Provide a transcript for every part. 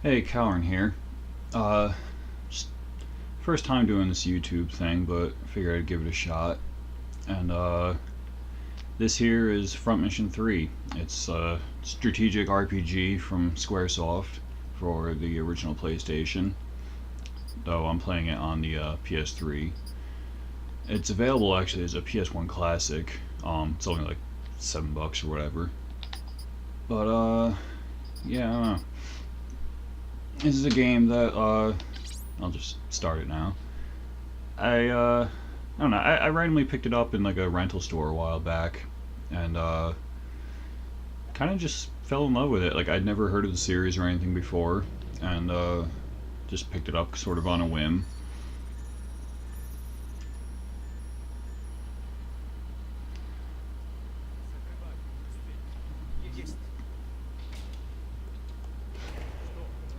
Hey, Cowern here. Uh, just first time doing this YouTube thing, but figured I'd give it a shot. And this here is Front Mission 3. It's a strategic RPG from Squaresoft for the original PlayStation, though I'm playing it on the PS3. It's available actually as a PS1 classic. It's only like $7 or whatever. But yeah, I don't know. This is a game that I'll just start it now. I don't know. I randomly picked it up in like a rental store a while back, and kind of just fell in love with it. Like I'd never heard of the series or anything before, and just picked it up sort of on a whim.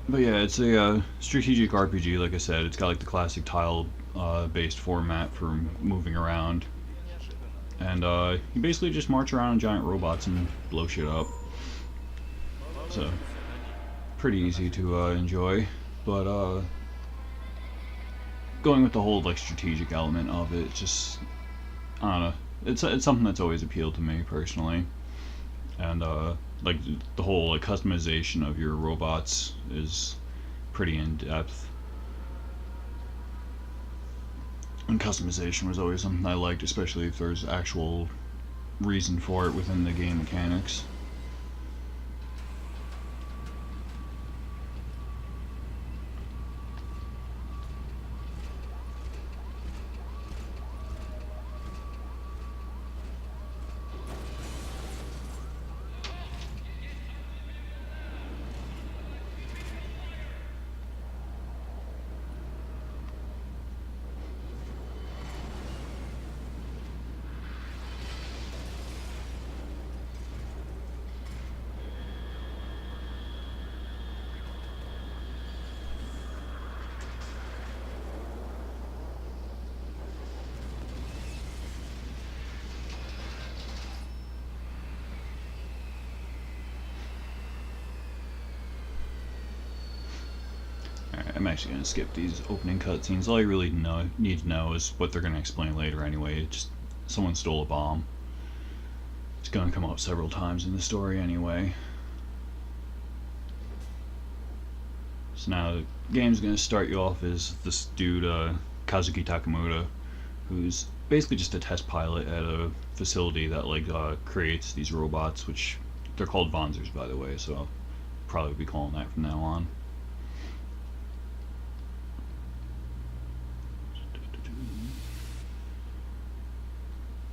But yeah, it's a strategic RPG. Like I said, it's got like the classic tile-based format for moving around, and you basically just march around on giant robots and blow shit up. So pretty easy to enjoy, but going with the whole like strategic element of it, just I don't know. It's something that's always appealed to me personally, and like the whole like customization of your robots is pretty in depth. And customization was always something I liked, especially if there's actual reason for it within the game mechanics. I'm actually going to skip these opening cutscenes. All you really need to know is what they're going to explain later anyway. Just someone stole a bomb. It's going to come up several times in the story anyway. So now the game's going to start you off as this dude, Kazuki Takamura, who's basically just a test pilot at a facility that like creates these robots, which they're called Vonzers, by the way, so I'll probably be calling that from now on.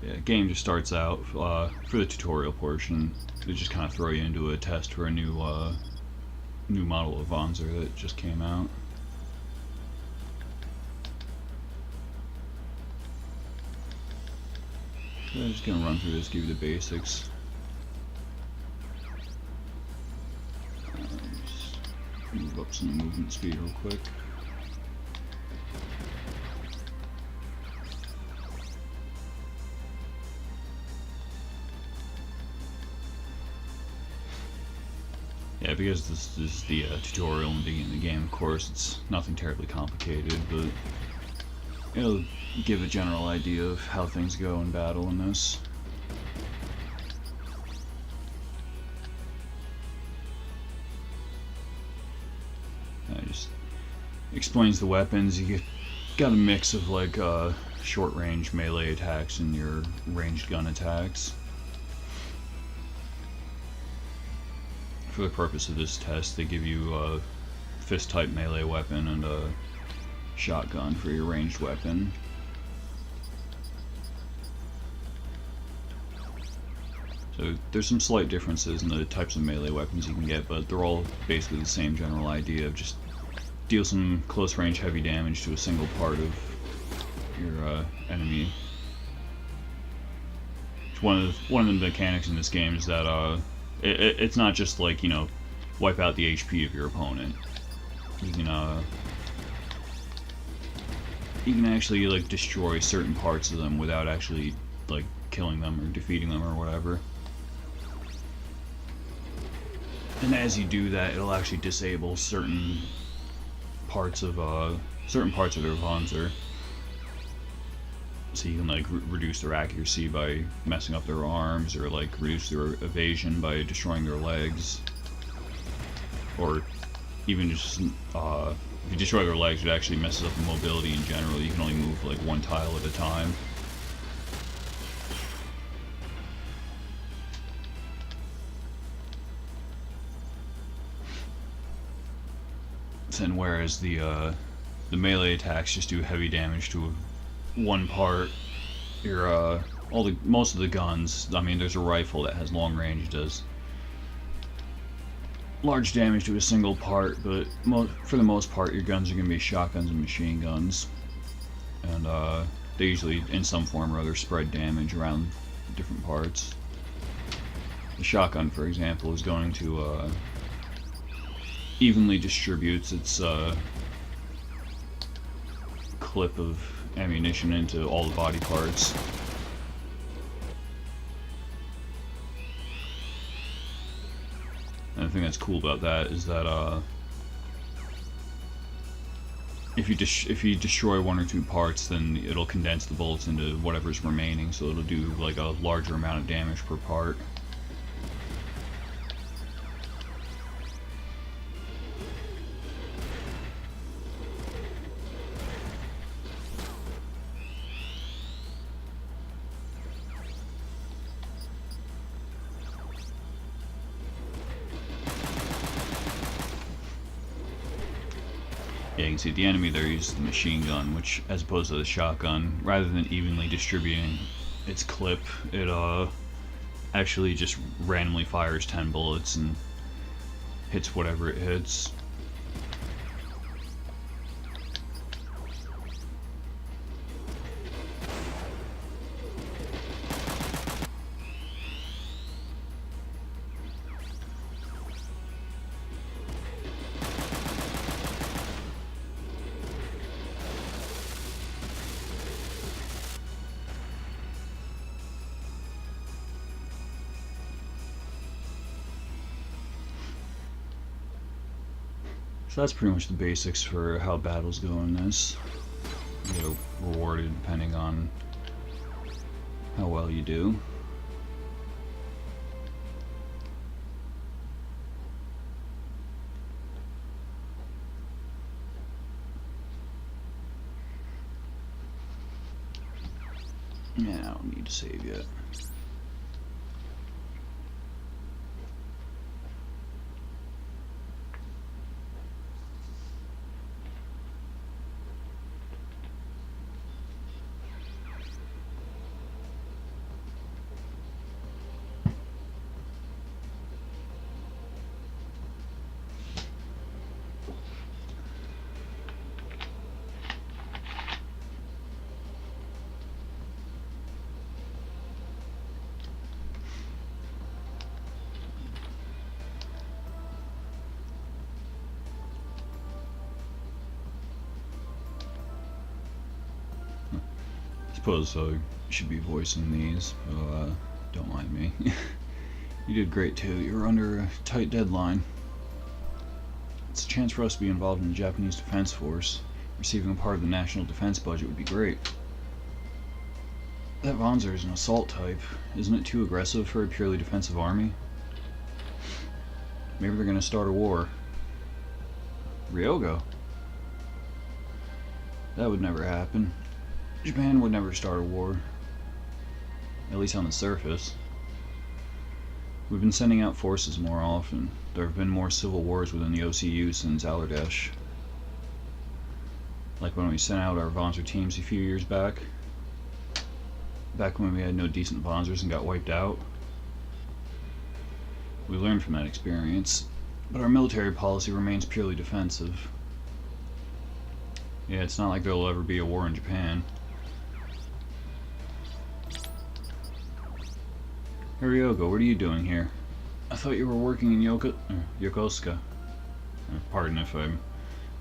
Yeah, game just starts out for the tutorial portion. They just kind of throw you into a test for a new model of Vonzer that just came out. So I'm just gonna run through this, give you the basics. Just move up some movement speed real quick. Yeah, because this is the tutorial in the beginning of the game, of course, it's nothing terribly complicated, but it'll give a general idea of how things go in battle in this. It just explains the weapons. You got a mix of like short-range melee attacks and your ranged gun attacks. For the purpose of this test, they give you a fist-type melee weapon and a shotgun for your ranged weapon. So there's some slight differences in the types of melee weapons you can get, but they're all basically the same general idea of just deal some close-range heavy damage to a single part of your enemy. One of the mechanics in this game is that it's not just like, you know, wipe out the HP of your opponent. You can actually like destroy certain parts of them without actually like killing them or defeating them or whatever. And as you do that, it'll actually disable certain parts of their Panzer. So you can like reduce their accuracy by messing up their arms, or like reduce their evasion by destroying their legs, or even just if you destroy their legs, it actually messes up the mobility in general. You can only move like one tile at a time. And whereas the melee attacks just do heavy damage to one part, your most of the guns, I mean, there's a rifle that has long range, does large damage to a single part, but for the most part, your guns are going to be shotguns and machine guns, and they usually, in some form or other, spread damage around different parts. The shotgun, for example, is going to evenly distributes its clip of ammunition into all the body parts. And the thing that's cool about that is that if you destroy one or two parts, then it'll condense the bullets into whatever's remaining, so it'll do like a larger amount of damage per part. Yeah, you can see the enemy there uses the machine gun, which, as opposed to the shotgun, rather than evenly distributing its clip, it actually just randomly fires 10 bullets and hits whatever it hits. So that's pretty much the basics for how battles go in this. You get rewarded depending on how well you do. Yeah, I don't need to save yet. I suppose I should be voicing these, so don't mind me. You did great too. You were under a tight deadline. It's a chance for us to be involved in the Japanese Defense Force. Receiving a part of the national defense budget would be great. That Panzer is an assault type. Isn't it too aggressive for a purely defensive army? Maybe they're gonna start a war. Ryogo? That would never happen. Japan would never start a war. At least on the surface. We've been sending out forces more often. There have been more civil wars within the OCU since Alardesh. Like when we sent out our Panzer teams a few years back. Back when we had no decent Panzers and got wiped out. We learned from that experience, but our military policy remains purely defensive. Yeah, it's not like there will ever be a war in Japan. Ryogo, what are you doing here? I thought you were working in Yokosuka. Pardon if I'm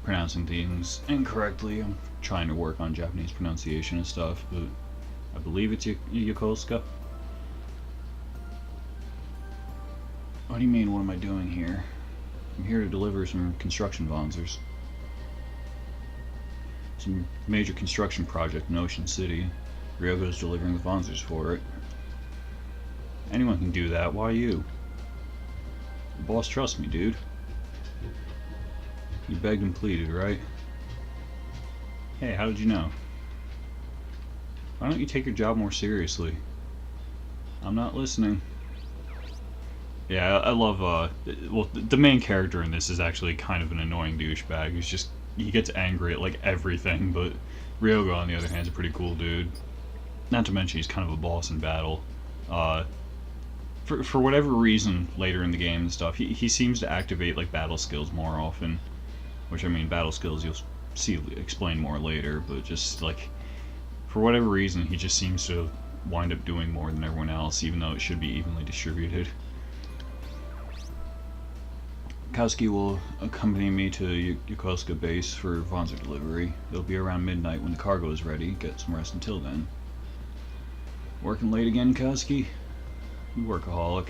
pronouncing things incorrectly. I'm trying to work on Japanese pronunciation and stuff, but I believe it's Yokosuka. What do you mean, what am I doing here? I'm here to deliver some construction bonzers. Some major construction project in Ocean City. Ryogo's delivering the bonzers for it. Anyone can do that, why you? The boss trusts me, dude. You begged and pleaded, right? Hey, how did you know? Why don't you take your job more seriously? I'm not listening. Yeah, I love, well, the main character in this is actually kind of an annoying douchebag who's just, he gets angry at, like, everything, but Ryogo, on the other hand, is a pretty cool dude. Not to mention he's kind of a boss in battle. For whatever reason, later in the game and stuff, he seems to activate, like, battle skills more often. Which, I mean, battle skills you'll see explained more later, but just, like, for whatever reason, he just seems to wind up doing more than everyone else, even though it should be evenly distributed. Kazuki will accompany me to Yokosuka base for bonzer delivery. It'll be around midnight when the cargo is ready. Get some rest until then. Working late again, Kazuki? You workaholic.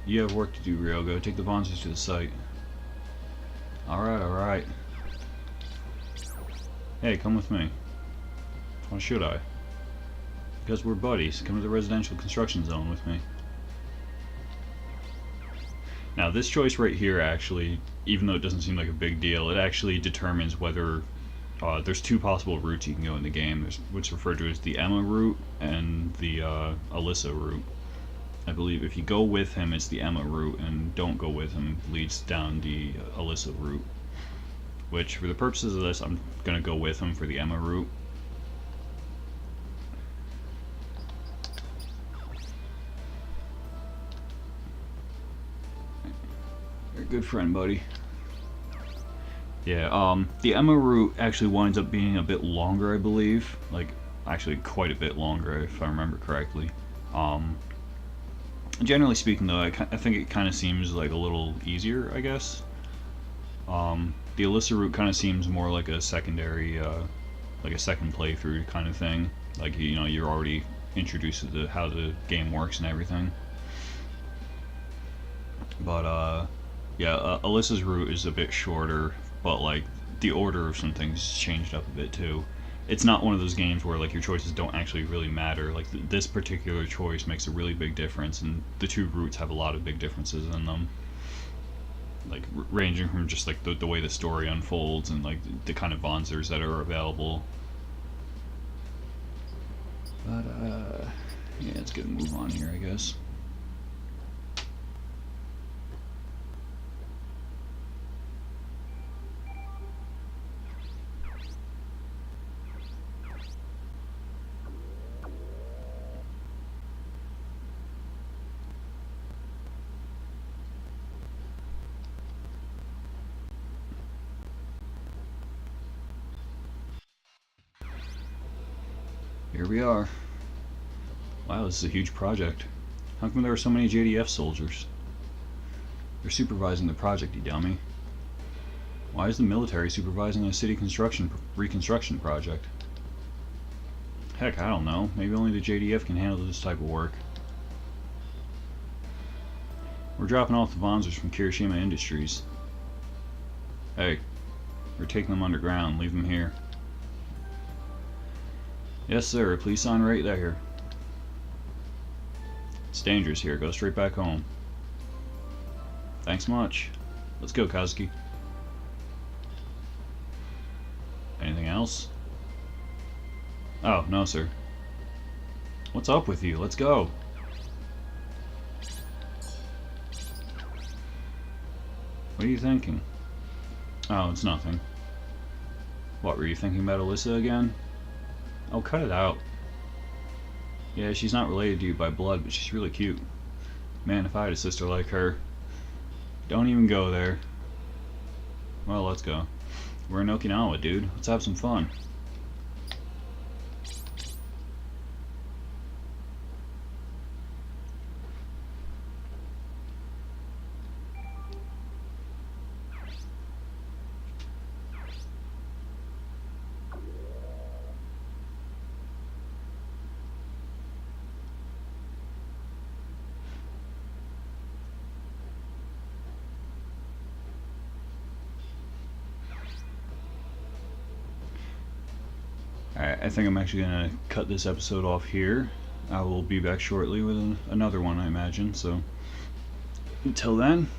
You have work to do, Ryogo. Take the bonzers to the site. Alright, alright. Hey, come with me. Why should I? Because we're buddies. Come to the residential construction zone with me. Now, this choice right here actually, even though it doesn't seem like a big deal, it actually determines whether there's two possible routes you can go in the game. There's what's referred to as the Emma route and the Alyssa route. I believe if you go with him, it's the Emma route, and don't go with him leads down the Alyssa route. Which, for the purposes of this, I'm going to go with him for the Emma route. You're a good friend, buddy. Yeah, the Emma route actually winds up being a bit longer, I believe. Like, actually quite a bit longer, if I remember correctly. Generally speaking, though, I think it kind of seems like a little easier, I guess. The Alyssa route kind of seems more like a secondary, like a second playthrough kind of thing. Like, you know, you're already introduced to how the game works and everything. But, yeah, Alyssa's route is a bit shorter, but, like, the order of some things changed up a bit, too. It's not one of those games where, like, your choices don't actually really matter. Like, this particular choice makes a really big difference, and the two routes have a lot of big differences in them. Like, ranging from just, like, the way the story unfolds and, like, the kind of bonzers that are available. But, yeah, let's get a move on here, I guess. Here we are. Wow, this is a huge project. How come there are so many JDF soldiers? They're supervising the project, you dummy. Why is the military supervising a city reconstruction project? Heck, I don't know. Maybe only the JDF can handle this type of work. We're dropping off the bonzers from Kirishima Industries. Hey, we're taking them underground. Leave them here. Yes, sir. Please sign right there. It's dangerous here. Go straight back home. Thanks much. Let's go, Kazuki. Anything else? Oh, no, sir. What's up with you? Let's go. What are you thinking? Oh, it's nothing. What, were you thinking about Alyssa again? Oh, cut it out. Yeah, she's not related to you by blood, but she's really cute. Man, if I had a sister like her. Don't even go there. Well, let's go. We're in Okinawa, dude. Let's have some fun. Alright, I think I'm actually going to cut this episode off here. I will be back shortly with another one, I imagine. So until then,